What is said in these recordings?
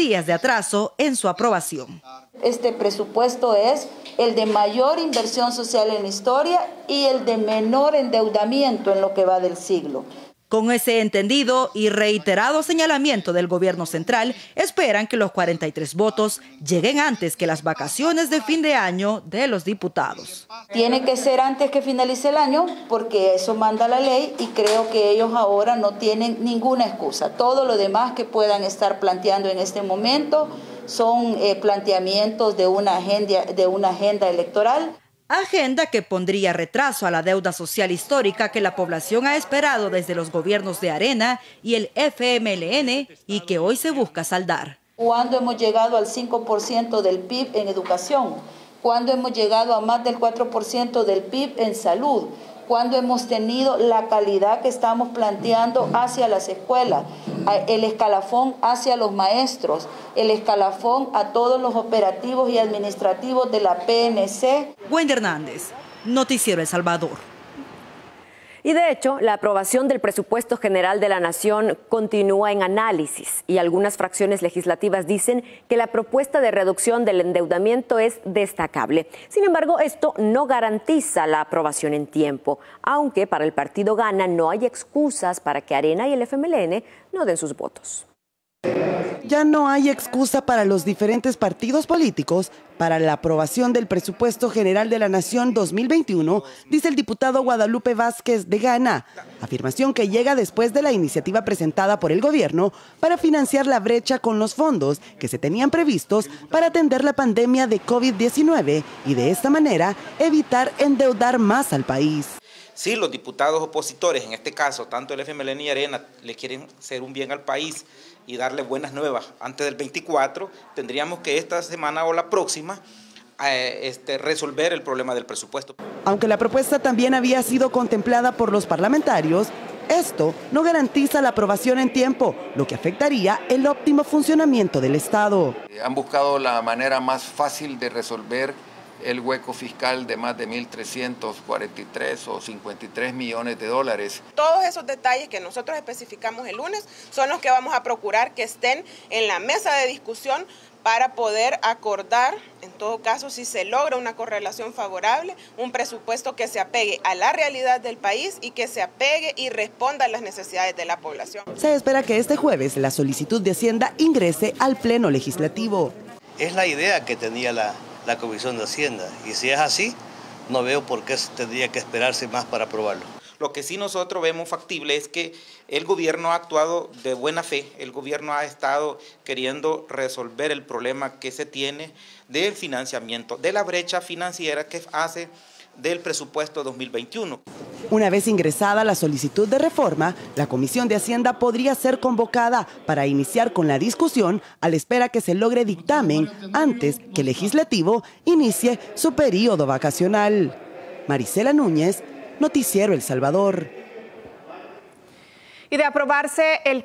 días de atraso en su aprobación. Este presupuesto es el de mayor inversión social en la historia y el de menor endeudamiento en lo que va del siglo. Con ese entendido y reiterado señalamiento del gobierno central, esperan que los 43 votos lleguen antes que las vacaciones de fin de año de los diputados. Tiene que ser antes que finalice el año porque eso manda la ley y creo que ellos ahora no tienen ninguna excusa. Todo lo demás que puedan estar planteando en este momento son planteamientos de una agenda electoral. Agenda que pondría retraso a la deuda social histórica que la población ha esperado desde los gobiernos de Arena y el FMLN y que hoy se busca saldar. ¿Cuándo hemos llegado al 5% del PIB en educación? ¿Cuándo hemos llegado a más del 4% del PIB en salud? ¿Cuándo hemos tenido la calidad que estamos planteando hacia las escuelas? El escalafón hacia los maestros, el escalafón a todos los operativos y administrativos de la PNC. Wendy Hernández, Noticiero El Salvador. Y de hecho, la aprobación del presupuesto general de la Nación continúa en análisis y algunas fracciones legislativas dicen que la propuesta de reducción del endeudamiento es destacable. Sin embargo, esto no garantiza la aprobación en tiempo, aunque para el partido Gana no hay excusas para que Arena y el FMLN no den sus votos. Ya no hay excusa para los diferentes partidos políticos para la aprobación del presupuesto general de la Nación 2021, dice el diputado Guadalupe Vázquez de Gana, afirmación que llega después de la iniciativa presentada por el gobierno para financiar la brecha con los fondos que se tenían previstos para atender la pandemia de COVID-19 y de esta manera evitar endeudar más al país. Si los diputados opositores, en este caso tanto el FMLN y Arena, le quieren hacer un bien al país y darle buenas nuevas antes del 24, tendríamos que esta semana o la próxima resolver el problema del presupuesto. Aunque la propuesta también había sido contemplada por los parlamentarios, esto no garantiza la aprobación en tiempo, lo que afectaría el óptimo funcionamiento del Estado. Han buscado la manera más fácil de resolver el hueco fiscal de más de 1.343 o 53 millones de dólares. Todos esos detalles que nosotros especificamos el lunes son los que vamos a procurar que estén en la mesa de discusión para poder acordar, en todo caso, si se logra una correlación favorable, un presupuesto que se apegue a la realidad del país y que se apegue y responda a las necesidades de la población. Se espera que este jueves la solicitud de Hacienda ingrese al Pleno Legislativo. Es la idea que tenía la Comisión de Hacienda, y si es así, no veo por qué tendría que esperarse más para aprobarlo. Lo que sí nosotros vemos factible es que el gobierno ha actuado de buena fe, el gobierno ha estado queriendo resolver el problema que se tiene del financiamiento, de la brecha financiera que hace del presupuesto 2021. Una vez ingresada la solicitud de reforma, la Comisión de Hacienda podría ser convocada para iniciar con la discusión a la espera que se logre dictamen antes que el Legislativo inicie su periodo vacacional. Marisela Núñez, Noticiero El Salvador. Y de aprobarse el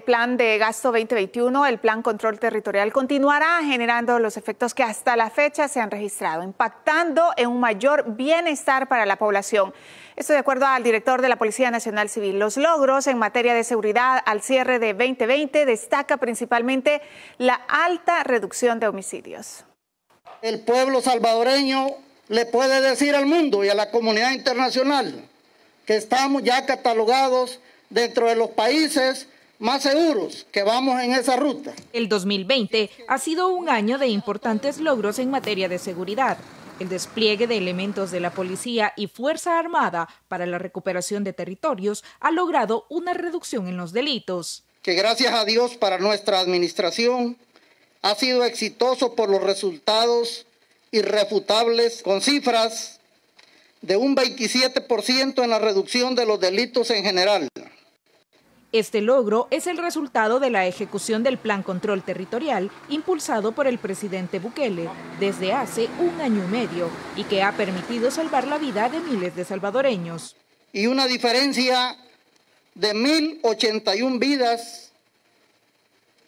plan de gasto 2021, el Plan Control Territorial continuará generando los efectos que hasta la fecha se han registrado, impactando en un mayor bienestar para la población. Esto de acuerdo al director de la Policía Nacional Civil. Los logros en materia de seguridad al cierre de 2020 destaca principalmente la alta reducción de homicidios. El pueblo salvadoreño le puede decir al mundo y a la comunidad internacional que estamos ya catalogados dentro de los países más seguros, que vamos en esa ruta. El 2020 ha sido un año de importantes logros en materia de seguridad. El despliegue de elementos de la Policía y Fuerza Armada para la recuperación de territorios ha logrado una reducción en los delitos. Que gracias a Dios para nuestra administración ha sido exitoso por los resultados irrefutables, con cifras de un 27% en la reducción de los delitos en general. Este logro es el resultado de la ejecución del Plan Control Territorial impulsado por el presidente Bukele desde hace un año y medio y que ha permitido salvar la vida de miles de salvadoreños. Y una diferencia de 1.081 vidas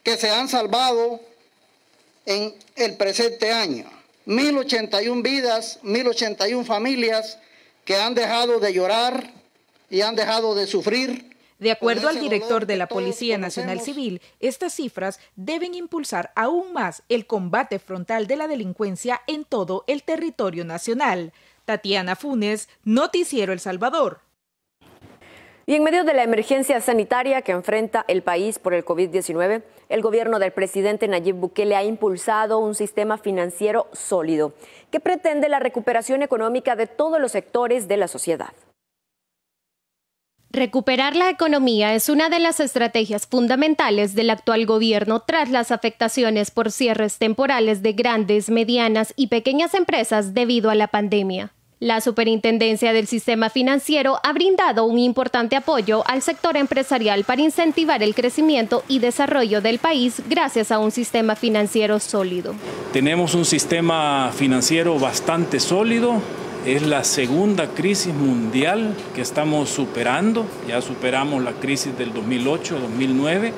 que se han salvado en el presente año. 1.081 vidas, 1.081 familias que han dejado de llorar y han dejado de sufrir. De acuerdo al director de la Policía Nacional Civil, estas cifras deben impulsar aún más el combate frontal de la delincuencia en todo el territorio nacional. Tatiana Funes, Noticiero El Salvador. Y en medio de la emergencia sanitaria que enfrenta el país por el COVID-19, el gobierno del presidente Nayib Bukele ha impulsado un sistema financiero sólido que pretende la recuperación económica de todos los sectores de la sociedad. Recuperar la economía es una de las estrategias fundamentales del actual gobierno tras las afectaciones por cierres temporales de grandes, medianas y pequeñas empresas debido a la pandemia. La Superintendencia del Sistema Financiero ha brindado un importante apoyo al sector empresarial para incentivar el crecimiento y desarrollo del país gracias a un sistema financiero sólido. Tenemos un sistema financiero bastante sólido. Es la segunda crisis mundial que estamos superando. Ya superamos la crisis del 2008-2009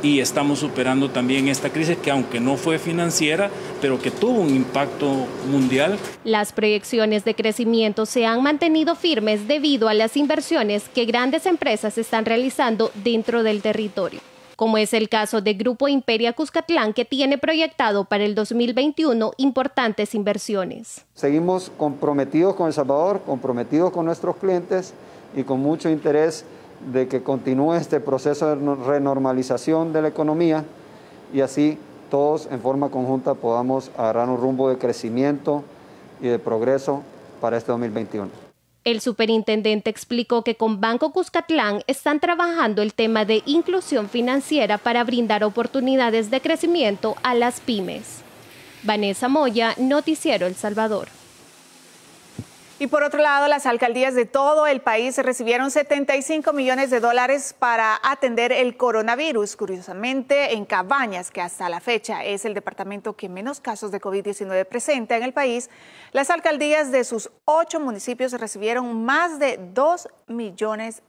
y estamos superando también esta crisis que, aunque no fue financiera, pero que tuvo un impacto mundial. Las proyecciones de crecimiento se han mantenido firmes debido a las inversiones que grandes empresas están realizando dentro del territorio, como es el caso de Grupo Imperia Cuscatlán, que tiene proyectado para el 2021 importantes inversiones. Seguimos comprometidos con El Salvador, comprometidos con nuestros clientes y con mucho interés de que continúe este proceso de renormalización de la economía y así todos en forma conjunta podamos agarrar un rumbo de crecimiento y de progreso para este 2021. El superintendente explicó que con Banco Cuscatlán están trabajando el tema de inclusión financiera para brindar oportunidades de crecimiento a las pymes. Vanessa Moya, Noticiero El Salvador. Y por otro lado, las alcaldías de todo el país recibieron $75 millones para atender el coronavirus. Curiosamente, en Cabañas, que hasta la fecha es el departamento que menos casos de COVID-19 presenta en el país, las alcaldías de sus 8 municipios recibieron más de $2 millones.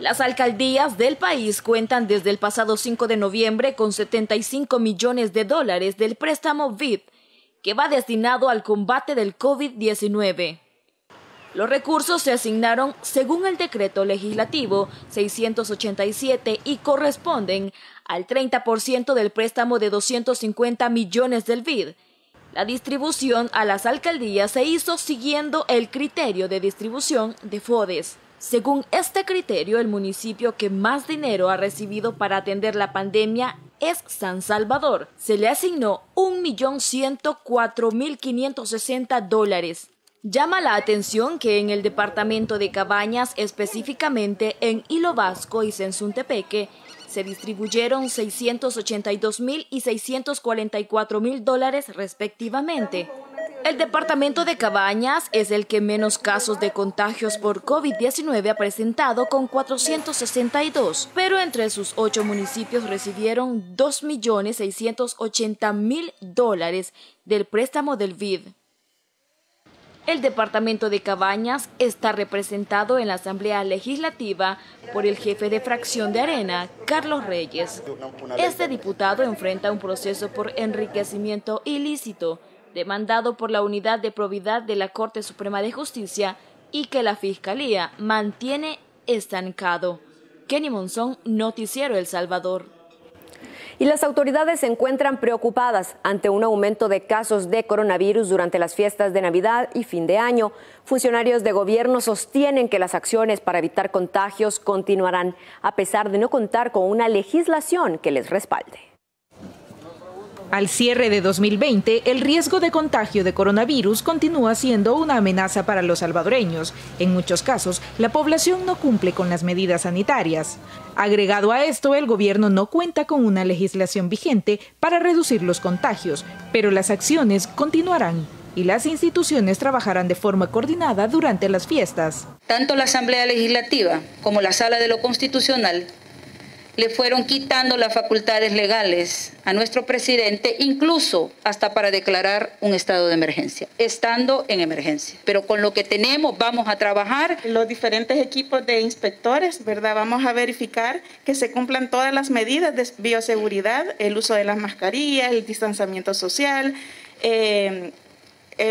Las alcaldías del país cuentan desde el pasado 5 de noviembre con $75 millones del préstamo VIP, que va destinado al combate del COVID-19. Los recursos se asignaron según el decreto legislativo 687 y corresponden al 30% del préstamo de $250 millones del BID. La distribución a las alcaldías se hizo siguiendo el criterio de distribución de FODES. Según este criterio, el municipio que más dinero ha recibido para atender la pandemia es San Salvador. Se le asignó $1.104.560. Llama la atención que en el departamento de Cabañas, específicamente en Hilo Vasco y Sensuntepeque, se distribuyeron $682.000 y $644.000 respectivamente. El departamento de Cabañas es el que menos casos de contagios por COVID-19 ha presentado, con 462, pero entre sus 8 municipios recibieron $2.680.000 del préstamo del BID. El departamento de Cabañas está representado en la Asamblea Legislativa por el jefe de fracción de Arena, Carlos Reyes. Este diputado enfrenta un proceso por enriquecimiento ilícito, demandado por la Unidad de Probidad de la Corte Suprema de Justicia y que la Fiscalía mantiene estancado. Kenny Monzón, Noticiero El Salvador. Y las autoridades se encuentran preocupadas ante un aumento de casos de coronavirus durante las fiestas de Navidad y fin de año. Funcionarios de gobierno sostienen que las acciones para evitar contagios continuarán, a pesar de no contar con una legislación que les respalde. Al cierre de 2020, el riesgo de contagio de coronavirus continúa siendo una amenaza para los salvadoreños. En muchos casos, la población no cumple con las medidas sanitarias. Agregado a esto, el gobierno no cuenta con una legislación vigente para reducir los contagios, pero las acciones continuarán y las instituciones trabajarán de forma coordinada durante las fiestas. Tanto la Asamblea Legislativa como la Sala de lo Constitucional le fueron quitando las facultades legales a nuestro presidente, incluso hasta para declarar un estado de emergencia, estando en emergencia. Pero con lo que tenemos vamos a trabajar. Los diferentes equipos de inspectores, ¿verdad? Vamos a verificar que se cumplan todas las medidas de bioseguridad, el uso de las mascarillas, el distanciamiento social, el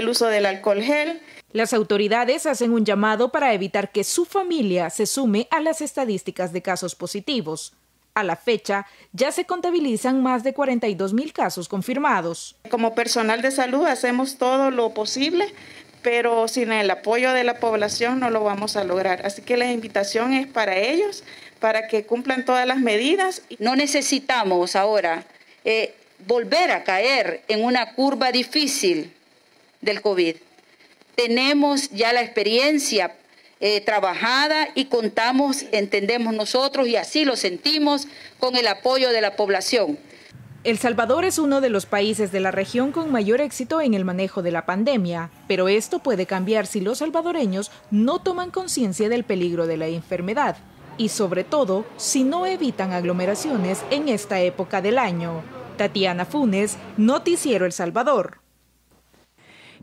uso del alcohol gel. Las autoridades hacen un llamado para evitar que su familia se sume a las estadísticas de casos positivos. A la fecha, ya se contabilizan más de 42,000 casos confirmados. Como personal de salud hacemos todo lo posible, pero sin el apoyo de la población no lo vamos a lograr. Así que la invitación es para ellos, para que cumplan todas las medidas. No necesitamos ahora volver a caer en una curva difícil del COVID. Tenemos ya la experiencia trabajada y contamos, entendemos nosotros y así lo sentimos, con el apoyo de la población. El Salvador es uno de los países de la región con mayor éxito en el manejo de la pandemia, pero esto puede cambiar si los salvadoreños no toman conciencia del peligro de la enfermedad y sobre todo si no evitan aglomeraciones en esta época del año. Tatiana Funes, Noticiero El Salvador.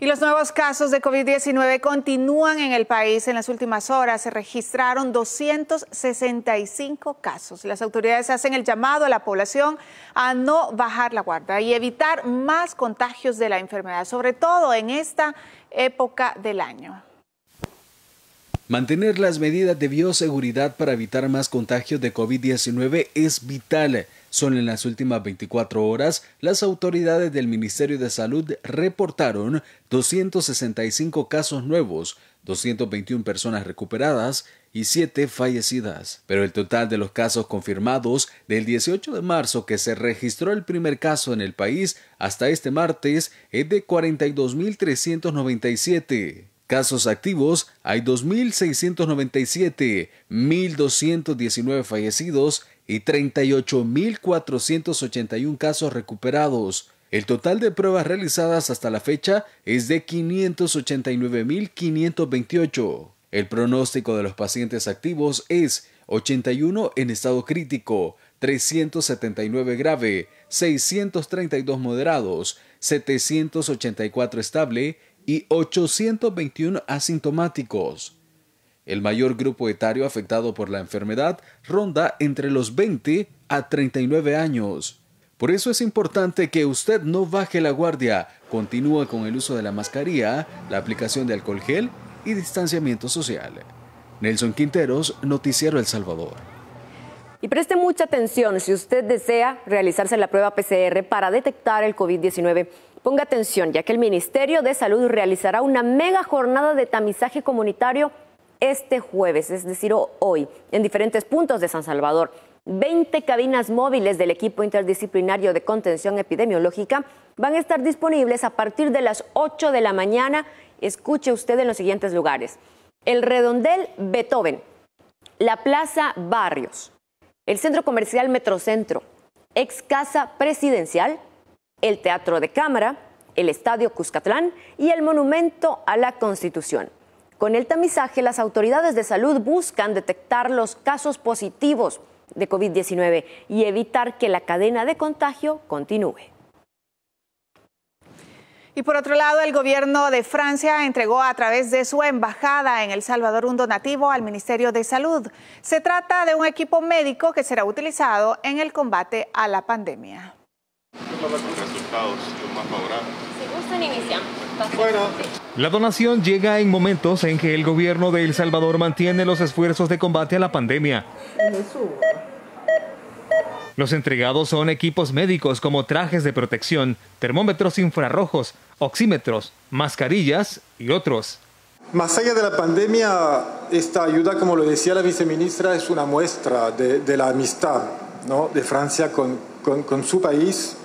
Y los nuevos casos de COVID-19 continúan en el país. En las últimas horas se registraron 265 casos. Las autoridades hacen el llamado a la población a no bajar la guardia y evitar más contagios de la enfermedad, sobre todo en esta época del año. Mantener las medidas de bioseguridad para evitar más contagios de COVID-19 es vital. Solo en las últimas 24 horas, las autoridades del Ministerio de Salud reportaron 265 casos nuevos, 221 personas recuperadas y 7 fallecidas. Pero el total de los casos confirmados del 18 de marzo, que se registró el primer caso en el país, hasta este martes es de 42.397. Casos activos hay 2.697, 1.219 fallecidos y 38.481 casos recuperados. El total de pruebas realizadas hasta la fecha es de 589.528. El pronóstico de los pacientes activos es 81 en estado crítico, 379 grave, 632 moderados, 784 estable y 821 asintomáticos. El mayor grupo etario afectado por la enfermedad ronda entre los 20 a 39 años. Por eso es importante que usted no baje la guardia, continúe con el uso de la mascarilla, la aplicación de alcohol gel y distanciamiento social. Nelson Quinteros, Noticiero El Salvador. Y preste mucha atención si usted desea realizarse la prueba PCR para detectar el COVID-19. Ponga atención, ya que el Ministerio de Salud realizará una mega jornada de tamizaje comunitario este jueves, es decir, hoy, en diferentes puntos de San Salvador. 20 cabinas móviles del equipo interdisciplinario de contención epidemiológica van a estar disponibles a partir de las 8 de la mañana. Escuche usted en los siguientes lugares: el Redondel Beethoven, la Plaza Barrios, el Centro Comercial Metrocentro, Ex Casa Presidencial, el Teatro de Cámara, el Estadio Cuscatlán y el Monumento a la Constitución. Con el tamizaje, las autoridades de salud buscan detectar los casos positivos de COVID-19 y evitar que la cadena de contagio continúe. Y por otro lado, el gobierno de Francia entregó a través de su embajada en El Salvador un donativo al Ministerio de Salud. Se trata de un equipo médico que será utilizado en el combate a la pandemia. Resultados más favorables. Si gustan, iniciamos. La donación llega en momentos en que el gobierno de El Salvador mantiene los esfuerzos de combate a la pandemia. Los entregados son equipos médicos como trajes de protección, termómetros infrarrojos, oxímetros, mascarillas y otros. Más allá de la pandemia, esta ayuda, como lo decía la viceministra, es una muestra de la amistad, ¿no?, de Francia con su país.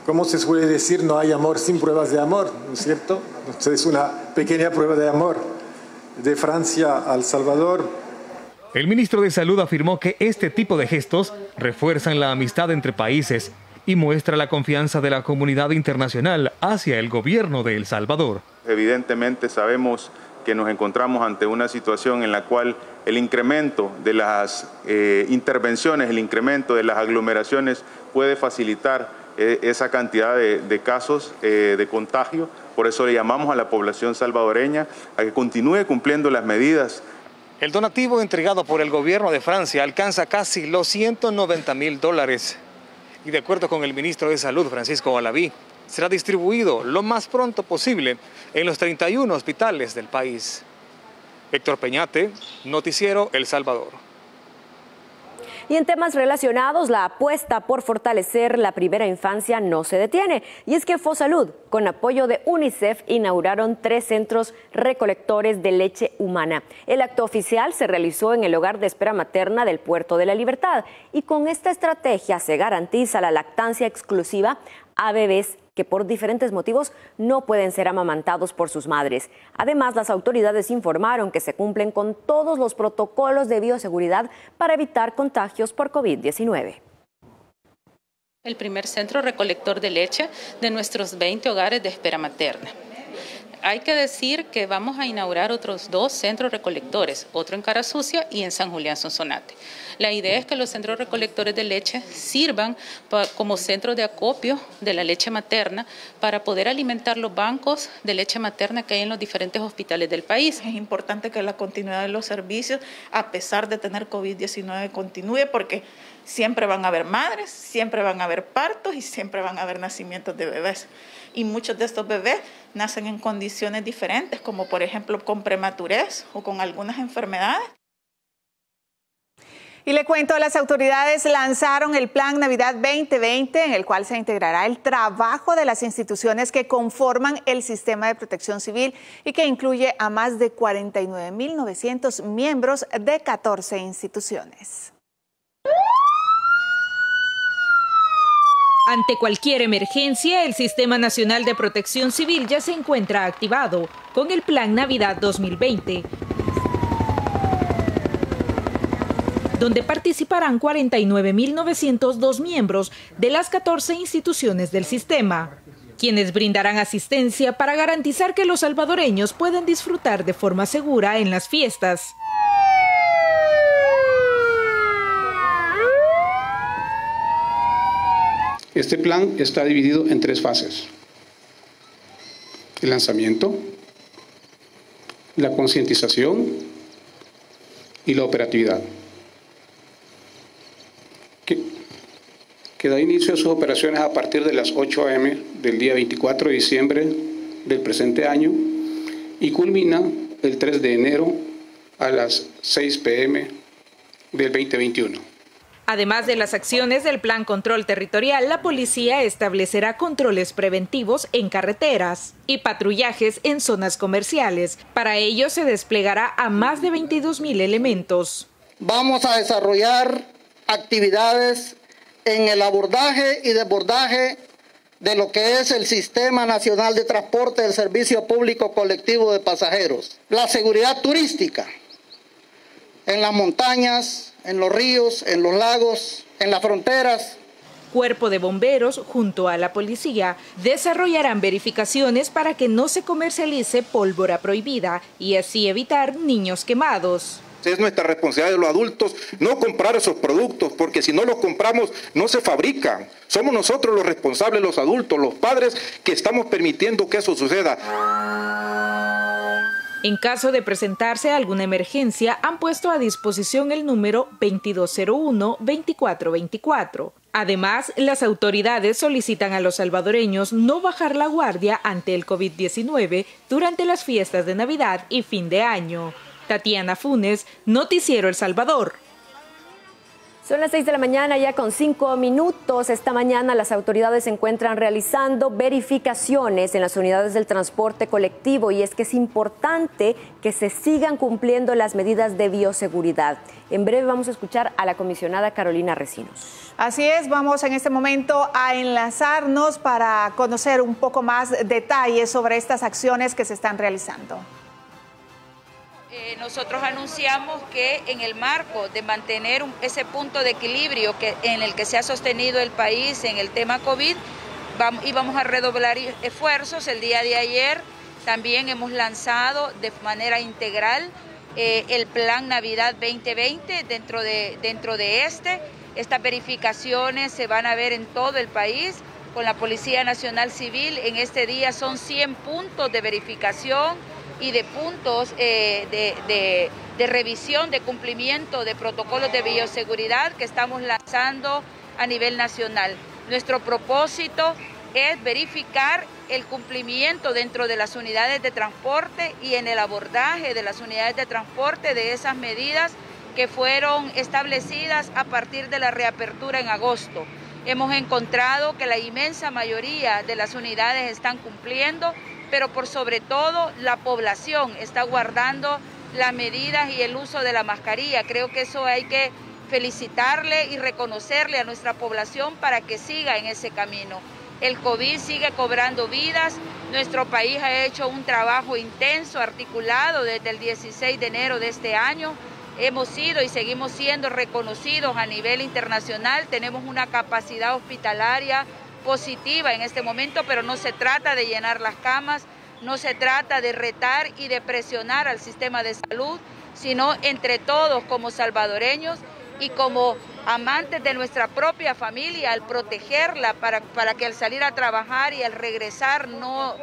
Como se suele decir, no hay amor sin pruebas de amor, ¿no es cierto? Entonces es una pequeña prueba de amor de Francia a El Salvador. El ministro de Salud afirmó que este tipo de gestos refuerzan la amistad entre países y muestra la confianza de la comunidad internacional hacia el gobierno de El Salvador. Evidentemente sabemos que nos encontramos ante una situación en la cual el incremento de las intervenciones, el incremento de las aglomeraciones puede facilitar esa cantidad de casos de contagio. Por eso le llamamos a la población salvadoreña a que continúe cumpliendo las medidas. El donativo entregado por el gobierno de Francia alcanza casi los $190,000. Y de acuerdo con el ministro de Salud, Francisco Valaví, será distribuido lo más pronto posible en los 31 hospitales del país. Héctor Peñate, Noticiero El Salvador. Y en temas relacionados, la apuesta por fortalecer la primera infancia no se detiene. Y es que FOSalud, con apoyo de UNICEF, inauguraron 3 centros recolectores de leche humana. El acto oficial se realizó en el hogar de espera materna del Puerto de la Libertad. Y con esta estrategia se garantiza la lactancia exclusiva a bebés que por diferentes motivos no pueden ser amamantados por sus madres. Además, las autoridades informaron que se cumplen con todos los protocolos de bioseguridad para evitar contagios por COVID-19. El primer centro recolector de leche de nuestros 20 hogares de espera materna. Hay que decir que vamos a inaugurar otros 2 centros recolectores, otro en Cara Sucia y en San Julián Sonsonate. La idea es que los centros recolectores de leche sirvan como centros de acopio de la leche materna para poder alimentar los bancos de leche materna que hay en los diferentes hospitales del país. Es importante que la continuidad de los servicios, a pesar de tener COVID-19, continúe porque siempre van a haber madres, siempre van a haber partos y siempre van a haber nacimientos de bebés. Y muchos de estos bebés nacen en condiciones diferentes, como por ejemplo con prematurez o con algunas enfermedades. Y le cuento, las autoridades lanzaron el Plan Navidad 2020, en el cual se integrará el trabajo de las instituciones que conforman el sistema de protección civil y que incluye a más de 49.900 miembros de 14 instituciones. Ante cualquier emergencia, el Sistema Nacional de Protección Civil ya se encuentra activado con el Plan Navidad 2020, donde participarán 49.902 miembros de las 14 instituciones del sistema, quienes brindarán asistencia para garantizar que los salvadoreños puedan disfrutar de forma segura en las fiestas. Este plan está dividido en 3 fases: el lanzamiento, la concientización y la operatividad, que da inicio a sus operaciones a partir de las 8 a.m. del día 24 de diciembre del presente año y culmina el 3 de enero a las 6 p.m. del 2021. Además de las acciones del Plan Control Territorial, la policía establecerá controles preventivos en carreteras y patrullajes en zonas comerciales. Para ello se desplegará a más de 22.000 elementos. Vamos a desarrollar actividades en el abordaje y desbordaje de lo que es el Sistema Nacional de Transporte del Servicio Público Colectivo de Pasajeros. La seguridad turística en las montañas, en los ríos, en los lagos, en las fronteras. Cuerpo de Bomberos, junto a la policía, desarrollarán verificaciones para que no se comercialice pólvora prohibida y así evitar niños quemados. Es nuestra responsabilidad de los adultos no comprar esos productos, porque si no los compramos no se fabrican. Somos nosotros los responsables, los adultos, los padres, que estamos permitiendo que eso suceda. En caso de presentarse alguna emergencia, han puesto a disposición el número 2201-2424. Además, las autoridades solicitan a los salvadoreños no bajar la guardia ante el COVID-19 durante las fiestas de Navidad y fin de año. Tatiana Funes, Noticiero El Salvador. Son las 6 de la mañana, ya con 5 minutos. Esta mañana las autoridades se encuentran realizando verificaciones en las unidades del transporte colectivo y es que es importante que se sigan cumpliendo las medidas de bioseguridad. En breve vamos a escuchar a la comisionada Carolina Recinos. Así es, vamos en este momento a enlazarnos para conocer un poco más detalles sobre estas acciones que se están realizando. Nosotros anunciamos que en el marco de mantener ese punto de equilibrio en el que se ha sostenido el país en el tema COVID, íbamos a redoblar esfuerzos. El día de ayer también hemos lanzado de manera integral el Plan Navidad 2020 dentro de estas verificaciones se van a ver en todo el país con la Policía Nacional Civil. En este día son 100 puntos de verificación y de puntos de revisión, de cumplimiento de protocolos de bioseguridad que estamos lanzando a nivel nacional. Nuestro propósito es verificar el cumplimiento dentro de las unidades de transporte y en el abordaje de las unidades de transporte de esas medidas que fueron establecidas a partir de la reapertura en agosto. Hemos encontrado que la inmensa mayoría de las unidades están cumpliendo, pero por sobre todo la población está guardando las medidas y el uso de la mascarilla. Creo que eso hay que felicitarle y reconocerle a nuestra población para que siga en ese camino. El COVID sigue cobrando vidas. Nuestro país ha hecho un trabajo intenso, articulado desde el 16 de enero de este año. Hemos sido y seguimos siendo reconocidos a nivel internacional. Tenemos una capacidad hospitalaria positiva en este momento, pero no se trata de llenar las camas, no se trata de retar y de presionar al sistema de salud, sino entre todos como salvadoreños y como amantes de nuestra propia familia, al protegerla para que al salir a trabajar y al regresar no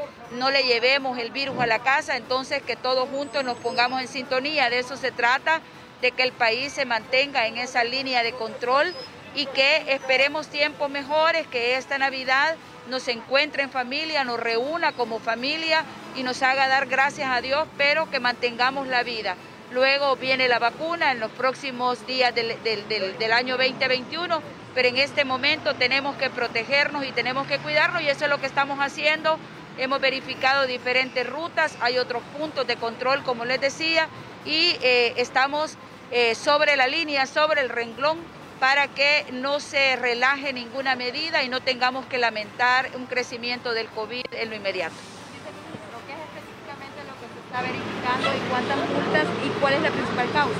le llevemos el virus a la casa, entonces que todos juntos nos pongamos en sintonía. De eso se trata, de que el país se mantenga en esa línea de control y que esperemos tiempos mejores, que esta Navidad nos encuentre en familia, nos reúna como familia y nos haga dar gracias a Dios, pero que mantengamos la vida. Luego viene la vacuna en los próximos días del año 2021, pero en este momento tenemos que protegernos y tenemos que cuidarnos y eso es lo que estamos haciendo. Hemos verificado diferentes rutas, hay otros puntos de control, como les decía, y estamos sobre la línea, sobre el renglón, para que no se relaje ninguna medida y no tengamos que lamentar un crecimiento del COVID en lo inmediato. ¿Qué es específicamente lo que se está verificando y cuántas multas y cuál es la principal causa?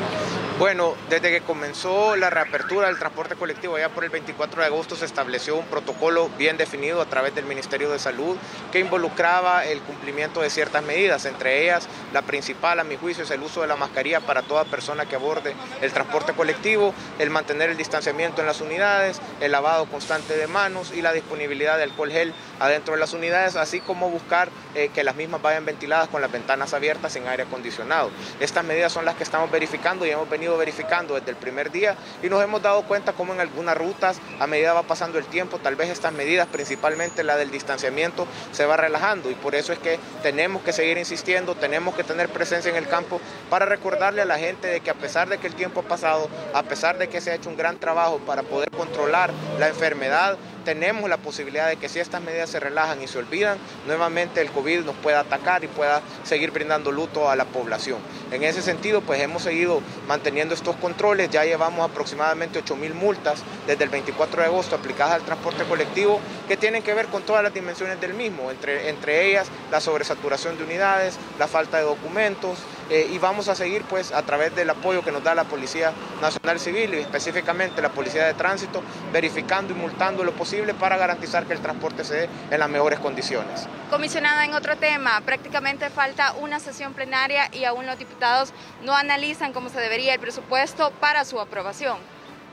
Bueno, desde que comenzó la reapertura del transporte colectivo, ya por el 24 de agosto se estableció un protocolo bien definido a través del Ministerio de Salud que involucraba el cumplimiento de ciertas medidas, entre ellas la principal, a mi juicio, es el uso de la mascarilla para toda persona que aborde el transporte colectivo, el mantener el distanciamiento en las unidades, el lavado constante de manos y la disponibilidad de alcohol gel adentro de las unidades, así como buscar que las mismas vayan ventiladas con las ventanas abiertas en aire acondicionado. Estas medidas son las que estamos verificando y hemos venido verificando desde el primer día y nos hemos dado cuenta cómo en algunas rutas, a medida va pasando el tiempo, tal vez estas medidas, principalmente la del distanciamiento, se va relajando y por eso es que tenemos que seguir insistiendo, tenemos que tener presencia en el campo para recordarle a la gente de que a pesar de que el tiempo ha pasado, a pesar de que se ha hecho un gran trabajo para poder controlar la enfermedad, tenemos la posibilidad de que si estas medidas se relajan y se olvidan, nuevamente el COVID nos pueda atacar y pueda seguir brindando luto a la población. En ese sentido, pues hemos seguido manteniendo estos controles, ya llevamos aproximadamente 8.000 multas desde el 24 de agosto aplicadas al transporte colectivo que tienen que ver con todas las dimensiones del mismo, entre ellas la sobresaturación de unidades, la falta de documentos, y vamos a seguir pues a través del apoyo que nos da la Policía Nacional Civil y específicamente la Policía de Tránsito, verificando y multando lo posible para garantizar que el transporte se dé en las mejores condiciones. Comisionada, en otro tema, prácticamente falta una sesión plenaria y aún los diputados no analizan como se debería el presupuesto para su aprobación.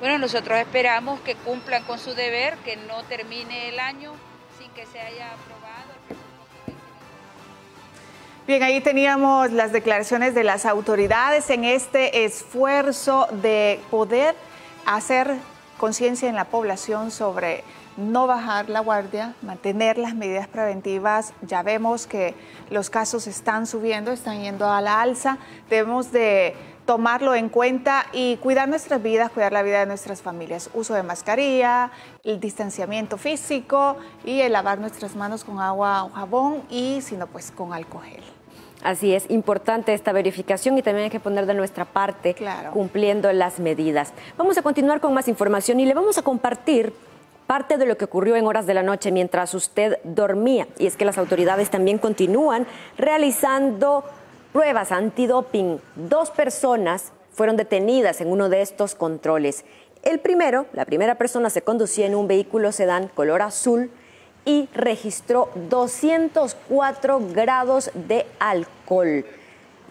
Bueno, nosotros esperamos que cumplan con su deber, que no termine el año sin que se haya aprobado. Bien, ahí teníamos las declaraciones de las autoridades en este esfuerzo de poder hacer conciencia en la población sobre no bajar la guardia, mantener las medidas preventivas. Ya vemos que los casos están subiendo, están yendo a la alza. Debemos de tomarlo en cuenta y cuidar nuestras vidas, cuidar la vida de nuestras familias. Uso de mascarilla, el distanciamiento físico y el lavar nuestras manos con agua o jabón y si no, pues con alcohol gel. Así es, importante esta verificación y también hay que poner de nuestra parte, claro, cumpliendo las medidas. Vamos a continuar con más información y le vamos a compartir parte de lo que ocurrió en horas de la noche mientras usted dormía. Y es que las autoridades también continúan realizando pruebas antidoping. 2 personas fueron detenidas en uno de estos controles. La primera persona se conducía en un vehículo sedán color azul y registró 204 grados de alcohol,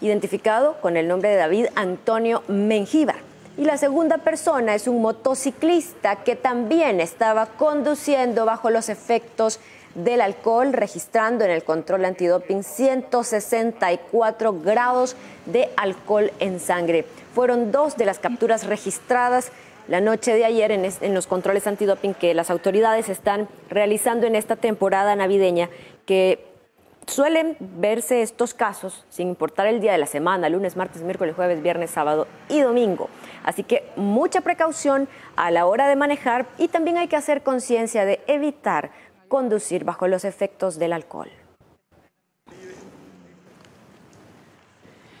identificado con el nombre de David Antonio Mengíbar. Y la segunda persona es un motociclista que también estaba conduciendo bajo los efectos del alcohol, registrando en el control antidoping 164 grados de alcohol en sangre. Fueron 2 de las capturas registradas la noche de ayer en los controles antidoping que las autoridades están realizando en esta temporada navideña, que suelen verse estos casos sin importar el día de la semana, lunes, martes, miércoles, jueves, viernes, sábado y domingo. Así que mucha precaución a la hora de manejar y también hay que hacer conciencia de evitar conducir bajo los efectos del alcohol.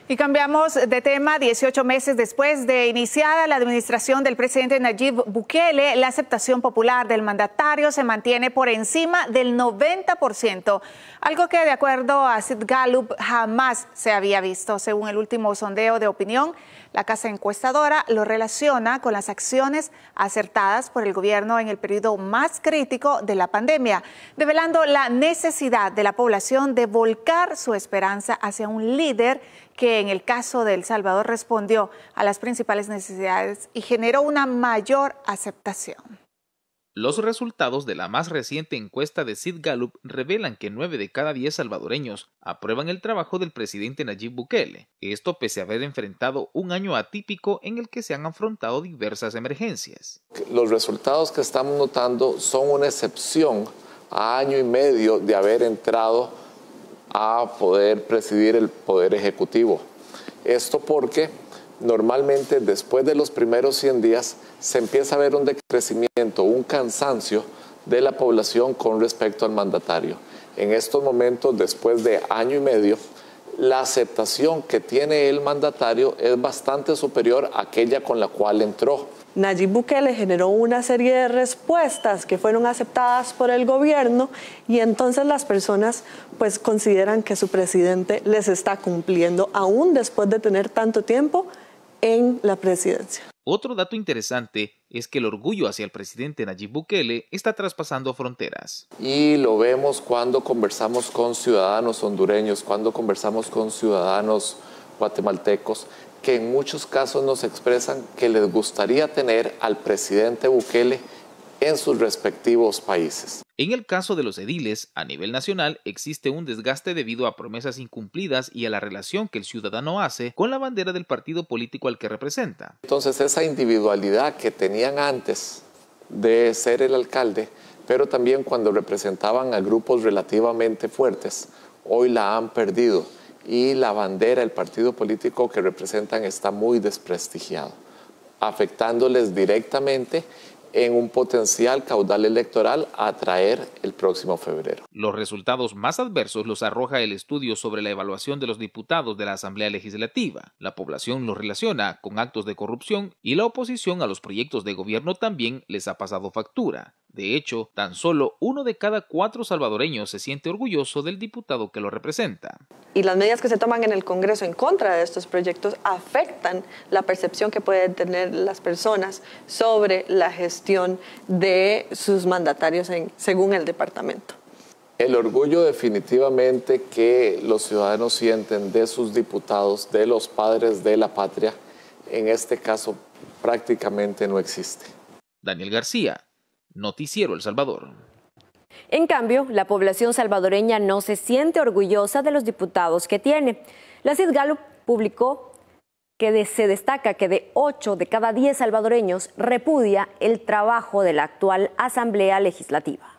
Y cambiamos de tema. 18 meses después de iniciada la administración del presidente Nayib Bukele, la aceptación popular del mandatario se mantiene por encima del 90%, algo que de acuerdo a Sid Gallup jamás se había visto. Según el último sondeo de opinión, la casa encuestadora lo relaciona con las acciones acertadas por el gobierno en el periodo más crítico de la pandemia, develando la necesidad de la población de volcar su esperanza hacia un líder que en el caso de El Salvador respondió a las principales necesidades y generó una mayor aceptación. Los resultados de la más reciente encuesta de Sid Gallup revelan que 9 de cada 10 salvadoreños aprueban el trabajo del presidente Nayib Bukele. Esto pese a haber enfrentado un año atípico en el que se han afrontado diversas emergencias. Los resultados que estamos notando son una excepción a año y medio de haber entrado a poder presidir el Poder Ejecutivo. Esto porque normalmente después de los primeros 100 días se empieza a ver un decrecimiento, un cansancio de la población con respecto al mandatario. En estos momentos, después de año y medio, la aceptación que tiene el mandatario es bastante superior a aquella con la cual entró. Nayib Bukele generó una serie de respuestas que fueron aceptadas por el gobierno y entonces las personas pues consideran que su presidente les está cumpliendo aún después de tener tanto tiempo en la presidencia. Otro dato interesante es que el orgullo hacia el presidente Nayib Bukele está traspasando fronteras. Y lo vemos cuando conversamos con ciudadanos hondureños, cuando conversamos con ciudadanos guatemaltecos, que en muchos casos nos expresan que les gustaría tener al presidente Bukele en sus respectivos países. En el caso de los ediles, a nivel nacional, existe un desgaste debido a promesas incumplidas y a la relación que el ciudadano hace con la bandera del partido político al que representa. Entonces esa individualidad que tenían antes de ser el alcalde, pero también cuando representaban a grupos relativamente fuertes, hoy la han perdido y la bandera, el partido político que representan está muy desprestigiado, afectándoles directamente en un potencial caudal electoral a traer el próximo febrero. Los resultados más adversos los arroja el estudio sobre la evaluación de los diputados de la Asamblea Legislativa. La población los relaciona con actos de corrupción y la oposición a los proyectos de gobierno también les ha pasado factura. De hecho, tan solo 1 de cada 4 salvadoreños se siente orgulloso del diputado que lo representa. Y las medidas que se toman en el Congreso en contra de estos proyectos afectan la percepción que pueden tener las personas sobre la gestión de sus mandatarios según el departamento. El orgullo definitivamente que los ciudadanos sienten de sus diputados, de los padres de la patria, en este caso prácticamente no existe. Daniel García, Noticiero El Salvador. En cambio, la población salvadoreña no se siente orgullosa de los diputados que tiene. La Sid Gallup publicó que se destaca que de 8 de cada 10 salvadoreños repudia el trabajo de la actual Asamblea Legislativa.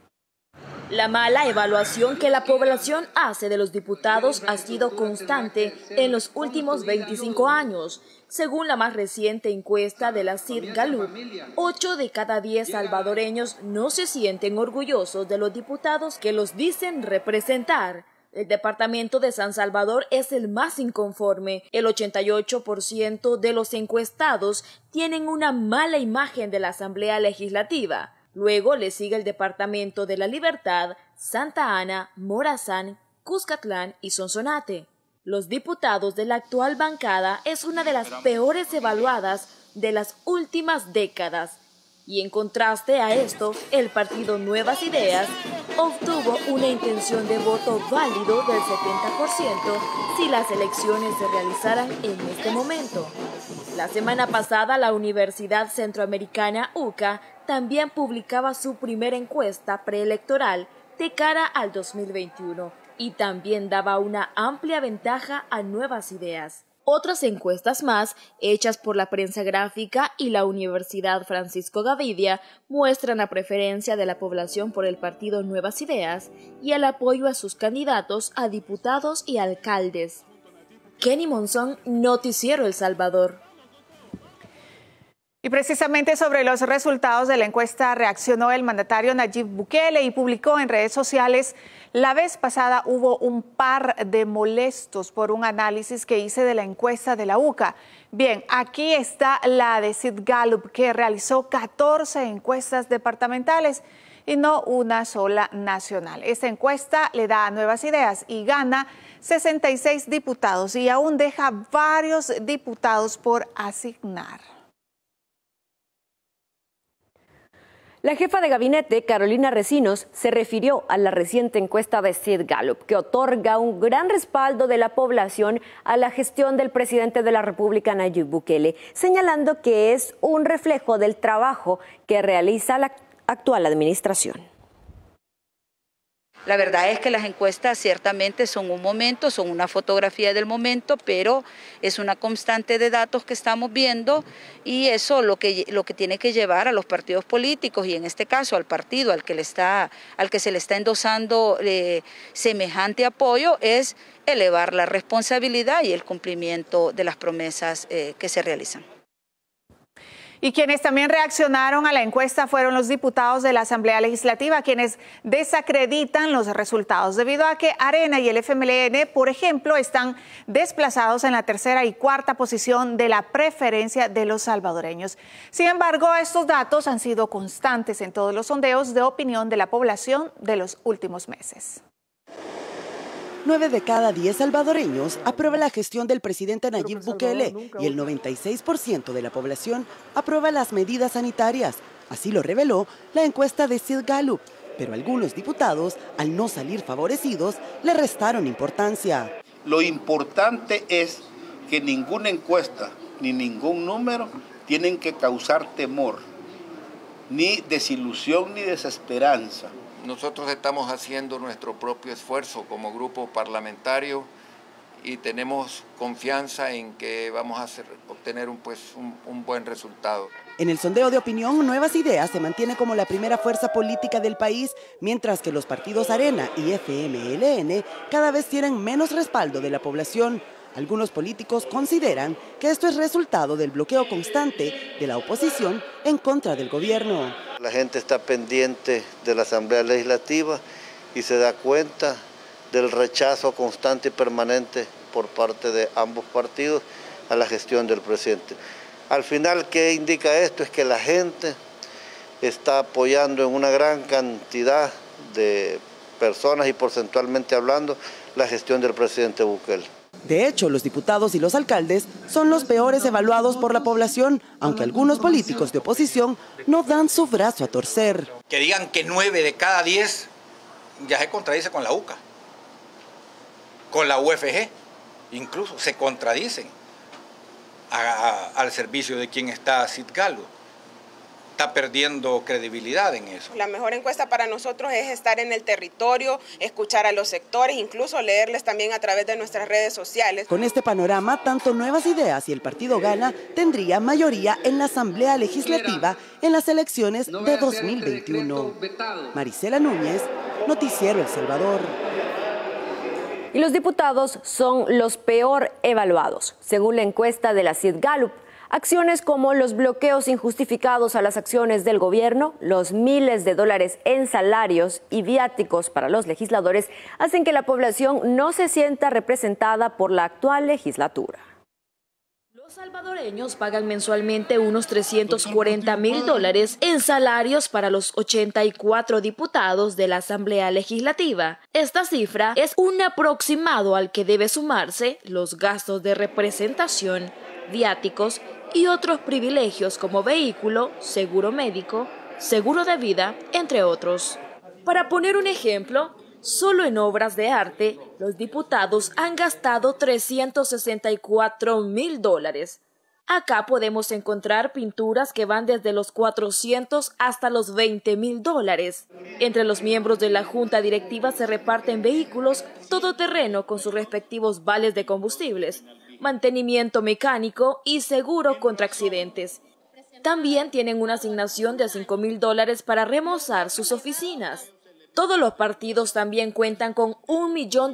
La mala evaluación que la población hace de los diputados ha sido constante en los últimos 25 años. Según la más reciente encuesta de la Sid Gallup, 8 de cada 10 salvadoreños no se sienten orgullosos de los diputados que los dicen representar. El departamento de San Salvador es el más inconforme. El 88% de los encuestados tienen una mala imagen de la Asamblea Legislativa. Luego le sigue el departamento de La Libertad, Santa Ana, Morazán, Cuscatlán y Sonsonate. Los diputados de la actual bancada es una de las peores evaluadas de las últimas décadas. Y en contraste a esto, el partido Nuevas Ideas obtuvo una intención de voto válido del 70% si las elecciones se realizaran en este momento. La semana pasada, la Universidad Centroamericana UCA también publicaba su primera encuesta preelectoral de cara al 2021 y también daba una amplia ventaja a Nuevas Ideas. Otras encuestas más, hechas por la prensa gráfica y la Universidad Francisco Gavidia, muestran la preferencia de la población por el partido Nuevas Ideas y el apoyo a sus candidatos a diputados y alcaldes. Kenny Monzón, Noticiero El Salvador. Y precisamente sobre los resultados de la encuesta reaccionó el mandatario Nayib Bukele y publicó en redes sociales: la vez pasada hubo un par de molestos por un análisis que hice de la encuesta de la UCA. Bien, aquí está la de Sid Gallup, que realizó 14 encuestas departamentales y no una sola nacional. Esta encuesta le da a Nuevas Ideas y gana 66 diputados y aún deja varios diputados por asignar. La jefa de gabinete, Carolina Recinos, se refirió a la reciente encuesta de Sid Gallup, que otorga un gran respaldo de la población a la gestión del presidente de la República, Nayib Bukele, señalando que es un reflejo del trabajo que realiza la actual administración. La verdad es que las encuestas ciertamente son un momento, son una fotografía del momento, pero es una constante de datos que estamos viendo y eso lo que tiene que llevar a los partidos políticos y en este caso al partido al que se le está endosando semejante apoyo es elevar la responsabilidad y el cumplimiento de las promesas que se realizan. Y quienes también reaccionaron a la encuesta fueron los diputados de la Asamblea Legislativa, quienes desacreditan los resultados debido a que Arena y el FMLN, por ejemplo, están desplazados en la tercera y cuarta posición de la preferencia de los salvadoreños. Sin embargo, estos datos han sido constantes en todos los sondeos de opinión de la población de los últimos meses. 9 de cada 10 salvadoreños aprueba la gestión del presidente Nayib Bukele y el 96% de la población aprueba las medidas sanitarias. Así lo reveló la encuesta de Sid Gallup. Pero algunos diputados, al no salir favorecidos, le restaron importancia. Lo importante es que ninguna encuesta ni ningún número tienen que causar temor, ni desilusión ni desesperanza. Nosotros estamos haciendo nuestro propio esfuerzo como grupo parlamentario y tenemos confianza en que vamos a obtener un buen resultado. En el sondeo de opinión, Nuevas Ideas se mantiene como la primera fuerza política del país, mientras que los partidos Arena y FMLN cada vez tienen menos respaldo de la población. Algunos políticos consideran que esto es resultado del bloqueo constante de la oposición en contra del gobierno. La gente está pendiente de la Asamblea Legislativa y se da cuenta del rechazo constante y permanente por parte de ambos partidos a la gestión del presidente. Al final, ¿qué indica esto? Es que la gente está apoyando en una gran cantidad de personas y porcentualmente hablando la gestión del presidente Bukele. De hecho, los diputados y los alcaldes son los peores evaluados por la población, aunque algunos políticos de oposición no dan su brazo a torcer. Que digan que 9 de cada 10 ya se contradice con la UCA, con la UFG, incluso se contradicen al servicio de quien está Sid Gallup. Está perdiendo credibilidad en eso. La mejor encuesta para nosotros es estar en el territorio, escuchar a los sectores, incluso leerles también a través de nuestras redes sociales. Con este panorama, tanto Nuevas Ideas y el partido Gana tendría mayoría en la Asamblea Legislativa en las elecciones de 2021. Marisela Núñez, Noticiero El Salvador. Y los diputados son los peor evaluados, según la encuesta de la Sid Gallup. Acciones como los bloqueos injustificados a las acciones del gobierno, los miles de dólares en salarios y viáticos para los legisladores hacen que la población no se sienta representada por la actual legislatura. Los salvadoreños pagan mensualmente unos $340,000 en salarios para los 84 diputados de la Asamblea Legislativa. Esta cifra es un aproximado al que debe sumarse los gastos de representación, viáticos y otros privilegios como vehículo, seguro médico, seguro de vida, entre otros. Para poner un ejemplo, solo en obras de arte, los diputados han gastado $364,000. Acá podemos encontrar pinturas que van desde los $400 hasta los $20,000. Entre los miembros de la Junta Directiva se reparten vehículos todoterreno con sus respectivos vales de combustibles. mantenimiento mecánico y seguro contra accidentes. También tienen una asignación de $5,000 para remozar sus oficinas. Todos los partidos también cuentan con $1 millón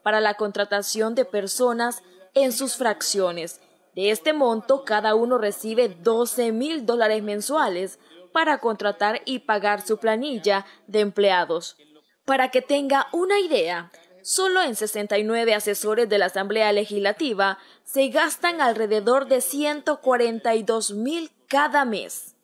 para la contratación de personas en sus fracciones. De este monto, cada uno recibe $12,000 mensuales para contratar y pagar su planilla de empleados. Para que tenga una idea, solo en 69 asesores de la Asamblea Legislativa se gastan alrededor de $142,000 cada mes.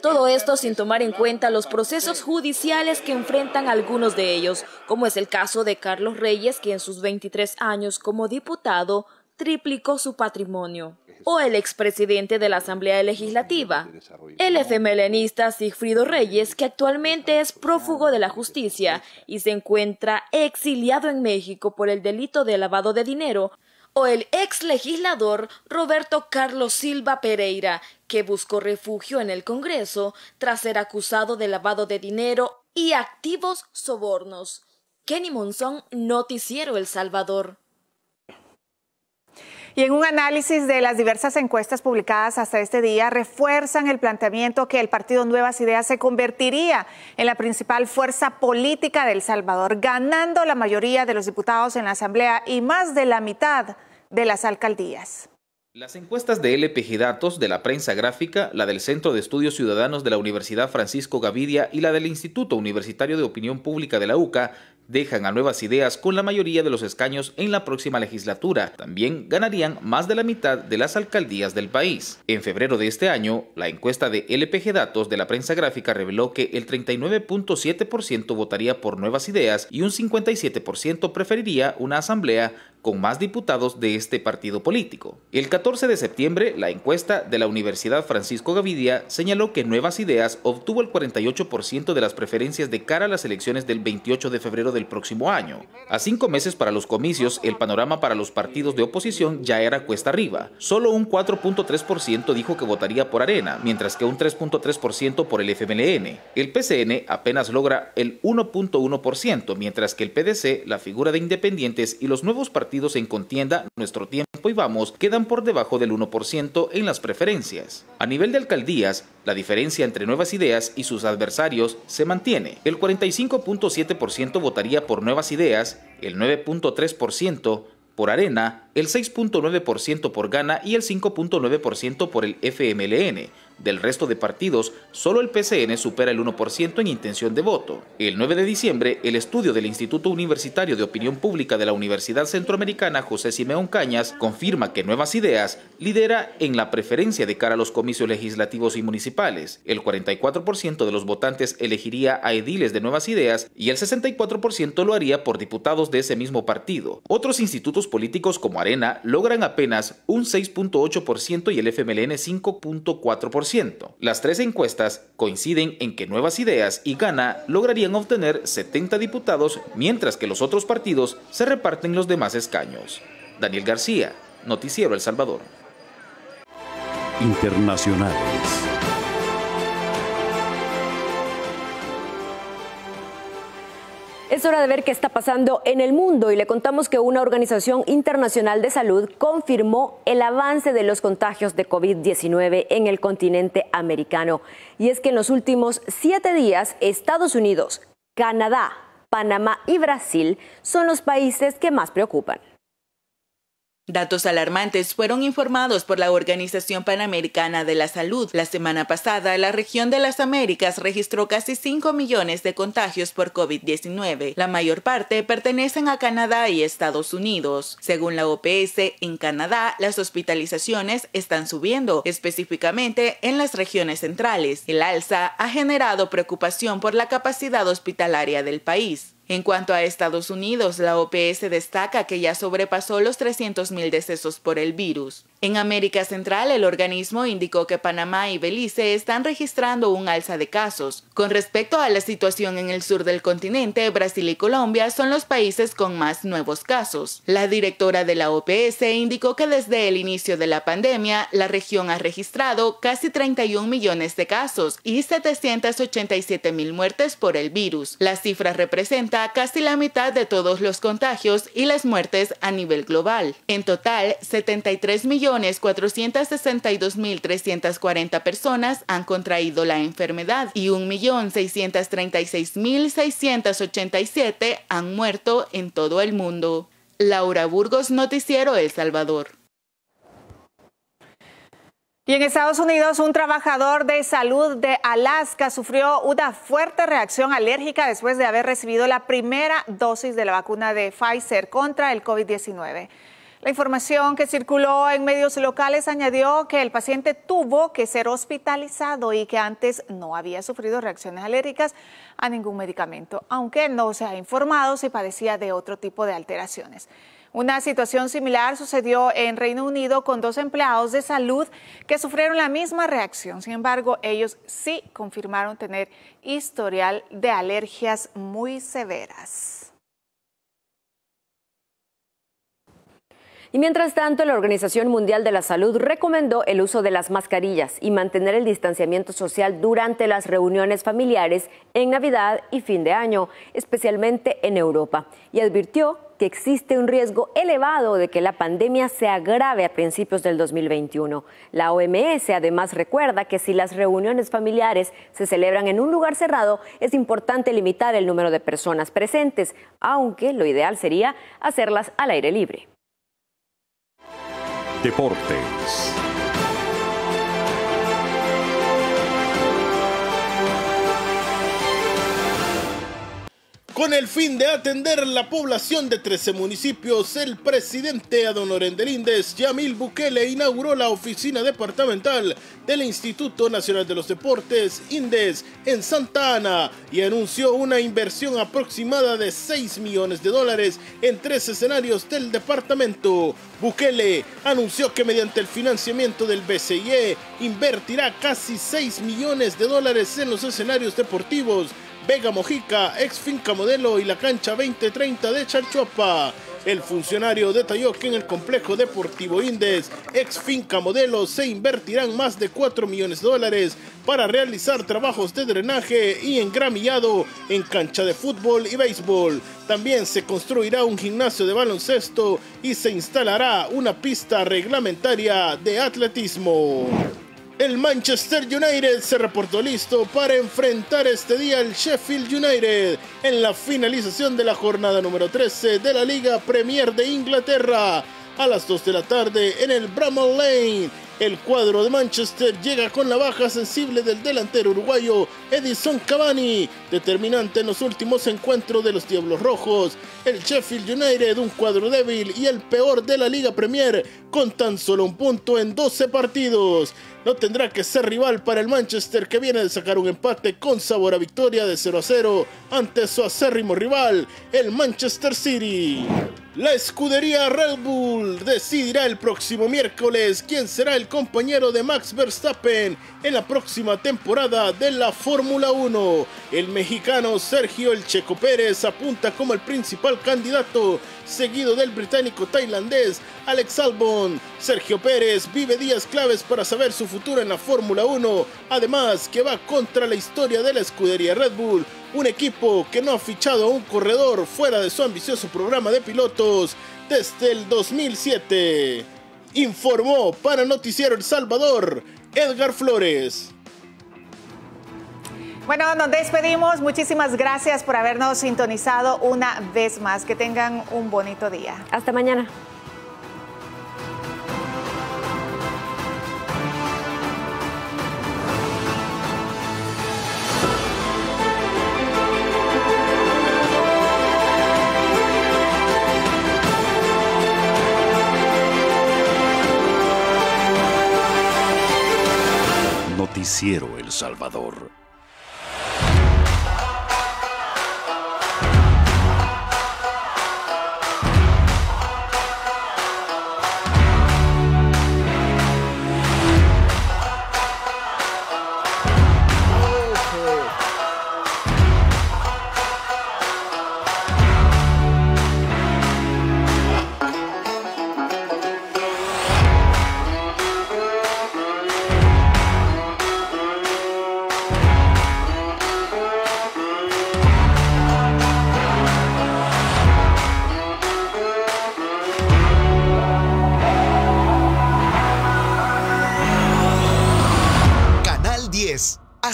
Todo esto sin tomar en cuenta los procesos judiciales que enfrentan algunos de ellos, como es el caso de Carlos Reyes, que en sus 23 años como diputado triplicó su patrimonio, o el expresidente de la Asamblea Legislativa, el FMLNista Sigfrido Reyes, que actualmente es prófugo de la justicia y se encuentra exiliado en México por el delito de lavado de dinero, o el ex legislador Roberto Carlos Silva Pereira, que buscó refugio en el Congreso tras ser acusado de lavado de dinero y activos sobornos. Kenny Monzón, Noticiero El Salvador. Y en un análisis de las diversas encuestas publicadas hasta este día, refuerzan el planteamiento que el partido Nuevas Ideas se convertiría en la principal fuerza política de El Salvador, ganando la mayoría de los diputados en la Asamblea y más de la mitad de las alcaldías. Las encuestas de LPG Datos, de la Prensa Gráfica, la del Centro de Estudios Ciudadanos de la Universidad Francisco Gavidia y la del Instituto Universitario de Opinión Pública de la UCA dejan a Nuevas Ideas con la mayoría de los escaños en la próxima legislatura. También ganarían más de la mitad de las alcaldías del país. En febrero de este año, la encuesta de LPG Datos de la Prensa Gráfica reveló que el 39.7% votaría por Nuevas Ideas y un 57% preferiría una asamblea con más diputados de este partido político. El 14 de septiembre, la encuesta de la Universidad Francisco Gavidia señaló que Nuevas Ideas obtuvo el 48% de las preferencias de cara a las elecciones del 28 de febrero del próximo año. A 5 meses para los comicios, el panorama para los partidos de oposición ya era cuesta arriba. Solo un 4.3% dijo que votaría por Arena, mientras que un 3.3% por el FMLN. El PCN apenas logra el 1.1%, mientras que el PDC, la figura de independientes y los nuevos partidos en contienda, Nuestro Tiempo y Vamos, quedan por debajo del 1% en las preferencias. A nivel de alcaldías, la diferencia entre Nuevas Ideas y sus adversarios se mantiene. El 45.7% votaría por Nuevas Ideas, el 9.3% por Arena, el 6.9% por Gana y el 5.9% por el FMLN. Del resto de partidos, solo el PCN supera el 1% en intención de voto. El 9 de diciembre, el estudio del Instituto Universitario de Opinión Pública de la Universidad Centroamericana José Simeón Cañas confirma que Nuevas Ideas lidera en la preferencia de cara a los comicios legislativos y municipales. El 44% de los votantes elegiría a ediles de Nuevas Ideas y el 64% lo haría por diputados de ese mismo partido. Otros institutos políticos como Arena logran apenas un 6.8% y el FMLN 5.4%. Las tres encuestas coinciden en que Nuevas Ideas y Gana lograrían obtener 70 diputados, mientras que los otros partidos se reparten los demás escaños. Daniel García, Noticiero El Salvador. Internacionales. Es hora de ver qué está pasando en el mundo y le contamos que una organización internacional de salud confirmó el avance de los contagios de COVID-19 en el continente americano. Y es que en los últimos 7 días, Estados Unidos, Canadá, Panamá y Brasil son los países que más preocupan. Datos alarmantes fueron informados por la Organización Panamericana de la Salud. La semana pasada, la región de las Américas registró casi 5 millones de contagios por COVID-19. La mayor parte pertenecen a Canadá y Estados Unidos. Según la OPS, en Canadá, las hospitalizaciones están subiendo, específicamente en las regiones centrales. El alza ha generado preocupación por la capacidad hospitalaria del país. En cuanto a Estados Unidos, la OPS destaca que ya sobrepasó los 300,000 decesos por el virus. En América Central, el organismo indicó que Panamá y Belice están registrando un alza de casos. Con respecto a la situación en el sur del continente, Brasil y Colombia son los países con más nuevos casos. La directora de la OPS indicó que desde el inicio de la pandemia, la región ha registrado casi 31 millones de casos y 787.000 muertes por el virus. La cifra representa casi la mitad de todos los contagios y las muertes a nivel global. En total, 73.462.340 personas han contraído la enfermedad y 1.636.687 han muerto en todo el mundo. Laura Burgos, Noticiero El Salvador. Y en Estados Unidos, un trabajador de salud de Alaska sufrió una fuerte reacción alérgica después de haber recibido la primera dosis de la vacuna de Pfizer contra el COVID-19. La información que circuló en medios locales añadió que el paciente tuvo que ser hospitalizado y que antes no había sufrido reacciones alérgicas a ningún medicamento, aunque no se ha informado si padecía de otro tipo de alteraciones. Una situación similar sucedió en Reino Unido con 2 empleados de salud que sufrieron la misma reacción. Sin embargo, ellos sí confirmaron tener historial de alergias muy severas. Y mientras tanto, la Organización Mundial de la Salud recomendó el uso de las mascarillas y mantener el distanciamiento social durante las reuniones familiares en Navidad y fin de año, especialmente en Europa, y advirtió que existe un riesgo elevado de que la pandemia se agrave a principios del 2021. La OMS además recuerda que si las reuniones familiares se celebran en un lugar cerrado, es importante limitar el número de personas presentes, aunque lo ideal sería hacerlas al aire libre. Deportes. Con el fin de atender la población de 13 municipios, el presidente ad honorem del INDES, Yamil Bukele, inauguró la oficina departamental del Instituto Nacional de los Deportes, INDES, en Santa Ana, y anunció una inversión aproximada de $6 millones en 3 escenarios del departamento. Bukele anunció que mediante el financiamiento del BCIE invertirá casi $6 millones en los escenarios deportivos Vega Mojica, ex Finca Modelo y la cancha 2030 de Chalchuapa. El funcionario detalló que en el complejo deportivo INDES, ex Finca Modelo, se invertirán más de $4 millones para realizar trabajos de drenaje y engramillado en cancha de fútbol y béisbol. También se construirá un gimnasio de baloncesto y se instalará una pista reglamentaria de atletismo. El Manchester United se reportó listo para enfrentar este día al Sheffield United en la finalización de la jornada número 13 de la Liga Premier de Inglaterra. A las 2 de la tarde en el Bramall Lane, el cuadro de Manchester llega con la baja sensible del delantero uruguayo Edison Cavani, determinante en los últimos encuentros de los Diablos Rojos. El Sheffield United, un cuadro débil y el peor de la Liga Premier, con tan solo 1 punto en 12 partidos. No tendrá que ser rival para el Manchester, que viene de sacar un empate con sabor a victoria de 0-0 ante su acérrimo rival, el Manchester City. La escudería Red Bull decidirá el próximo miércoles quién será el compañero de Max Verstappen en la próxima temporada de la Fórmula 1. El mexicano Sergio El Checo Pérez apunta como el principal candidato, seguido del británico tailandés Alex Albon. Sergio Pérez vive días claves para saber su futuro en la Fórmula 1, además que va contra la historia de la escudería Red Bull, un equipo que no ha fichado a un corredor fuera de su ambicioso programa de pilotos desde el 2007. Informó para Noticiero El Salvador, Edgar Flores. Bueno, nos despedimos. Muchísimas gracias por habernos sintonizado una vez más. Que tengan un bonito día. Hasta mañana. Noticiero El Salvador.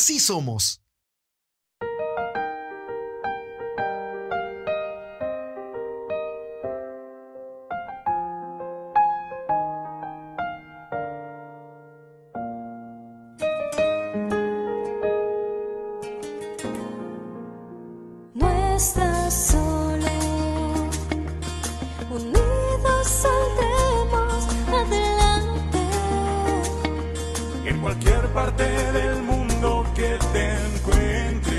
Así somos. No estás solo, unidos saldremos adelante. En cualquier parte del mundo que te encuentres,